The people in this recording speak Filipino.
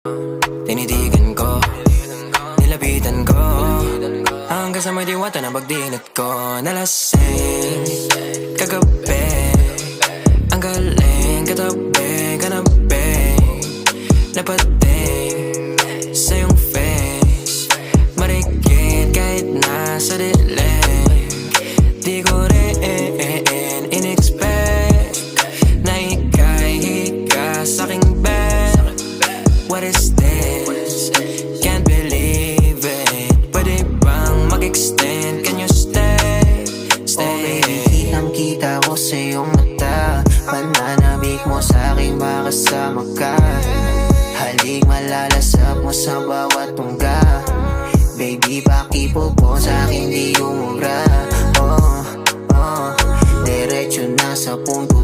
Tinitigan ko, nilapitan ko, hanggang sa may diwata na pagdinat ko. Nalasing kagabi, ang galing katabi, kanabi, napating sa iyong face, marikit kahit nasa dilim. Di ko rin in-expect na ika'y hika sa'king bed. What is this? Can't believe it. Pwede bang mag-extend? Can you stay? Stay. Okay, kitang-kita ko sa iyong mata, pananabik mo sa'king makasama ka. Halik malalasap mo sa bawat tungga. Baby, pakipo po sa'kin di umubra. Diretso na sa punto